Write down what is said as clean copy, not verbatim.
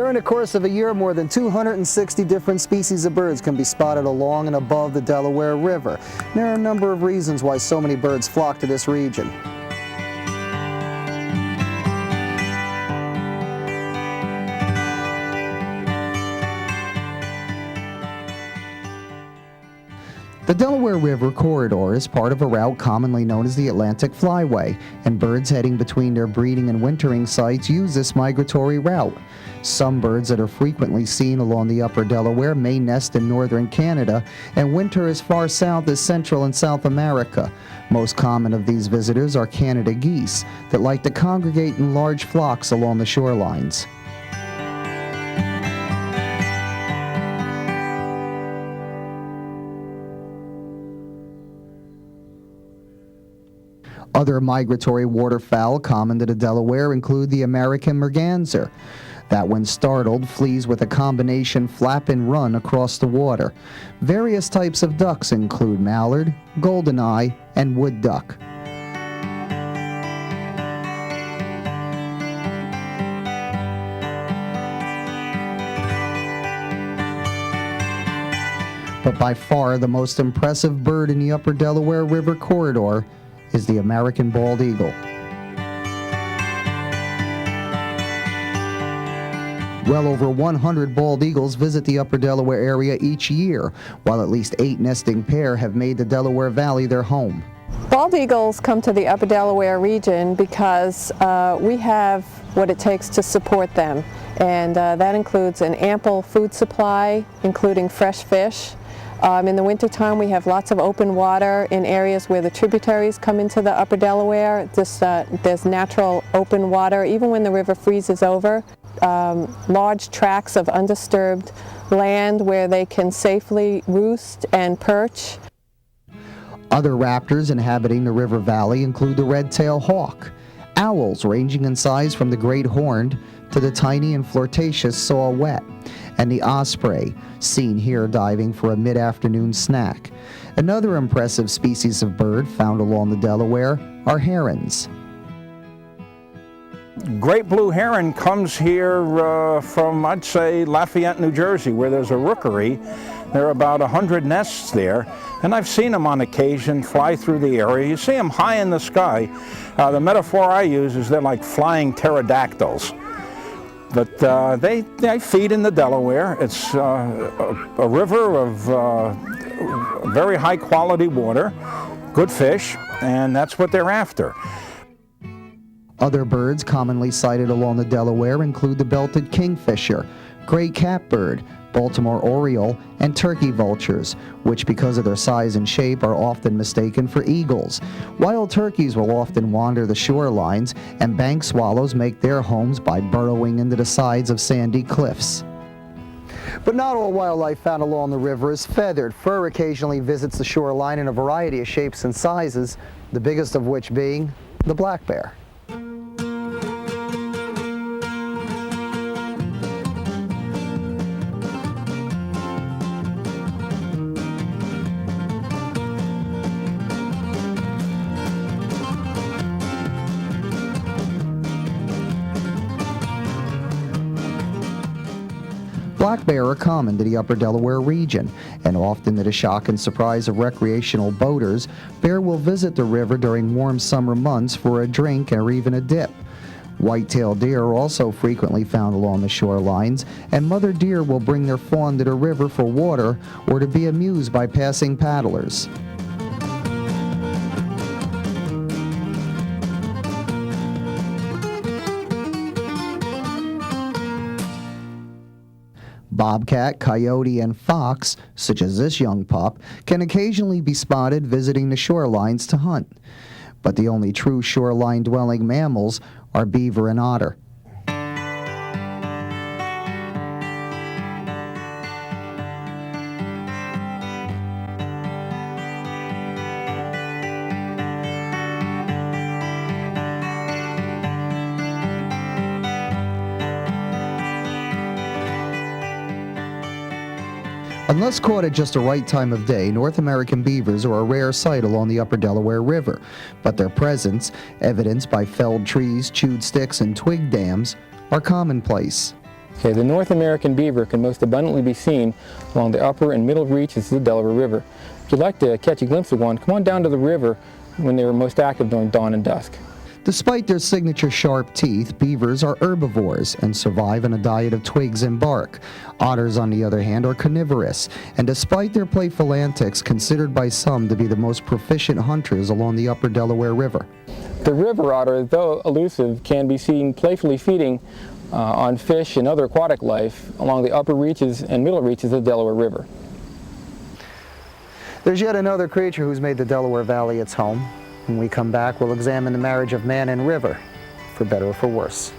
During the course of a year, more than 260 different species of birds can be spotted along and above the Delaware River. There are a number of reasons why so many birds flock to this region. The Delaware River corridor is part of a route commonly known as the Atlantic Flyway, and birds heading between their breeding and wintering sites use this migratory route. Some birds that are frequently seen along the Upper Delaware may nest in northern Canada and winter as far south as Central and South America. Most common of these visitors are Canada geese that like to congregate in large flocks along the shorelines. Other migratory waterfowl common to the Delaware include the American merganser, that when startled flees with a combination flap and run across the water. Various types of ducks include mallard, goldeneye, and wood duck. But by far the most impressive bird in the Upper Delaware River corridor is the American bald eagle. Well over 100 bald eagles visit the Upper Delaware area each year, while at least 8 nesting pair have made the Delaware Valley their home. Bald eagles come to the Upper Delaware region because we have what it takes to support them, and that includes an ample food supply, including fresh fish. In the wintertime, we have lots of open water in areas where the tributaries come into the Upper Delaware. There's natural open water even when the river freezes over. Large tracts of undisturbed land where they can safely roost and perch. Other raptors inhabiting the river valley include the red-tailed hawk, owls ranging in size from the great horned to the tiny and flirtatious saw-whet, and the osprey, seen here diving for a mid-afternoon snack. Another impressive species of bird found along the Delaware are herons. Great blue heron comes here from, I'd say, Lafayette, New Jersey, where there's a rookery. There are about 100 nests there, and I've seen them on occasion fly through the area. You see them high in the sky. The metaphor I use is they're like flying pterodactyls. But they feed in the Delaware. It's a river of very high quality water, good fish, and that's what they're after. Other birds commonly sighted along the Delaware include the belted kingfisher, gray catbird, Baltimore oriole, and turkey vultures, which because of their size and shape are often mistaken for eagles. Wild turkeys will often wander the shorelines, and bank swallows make their homes by burrowing into the sides of sandy cliffs. But not all wildlife found along the river is feathered. Fur occasionally visits the shoreline in a variety of shapes and sizes, the biggest of which being the black bear. Black bear are common to the Upper Delaware region, and often to the shock and surprise of recreational boaters, bear will visit the river during warm summer months for a drink or even a dip. White-tailed deer are also frequently found along the shorelines, and mother deer will bring their fawn to the river for water or to be amused by passing paddlers. Bobcat, coyote, and fox, such as this young pup, can occasionally be spotted visiting the shorelines to hunt. But the only true shoreline-dwelling mammals are beaver and otter. Unless caught at just the right time of day, North American beavers are a rare sight along the Upper Delaware River, but their presence, evidenced by felled trees, chewed sticks, and twig dams, are commonplace. Okay, the North American beaver can most abundantly be seen along the upper and middle reaches of the Delaware River. If you'd like to catch a glimpse of one, come on down to the river when they were most active during dawn and dusk. Despite their signature sharp teeth, beavers are herbivores and survive on a diet of twigs and bark. Otters, on the other hand, are carnivorous, and despite their playful antics, considered by some to be the most proficient hunters along the Upper Delaware River. The river otter, though elusive, can be seen playfully feeding on fish and other aquatic life along the upper reaches and middle reaches of the Delaware River. There's yet another creature who's made the Delaware Valley its home. When we come back, we'll examine the marriage of man and river, for better or for worse.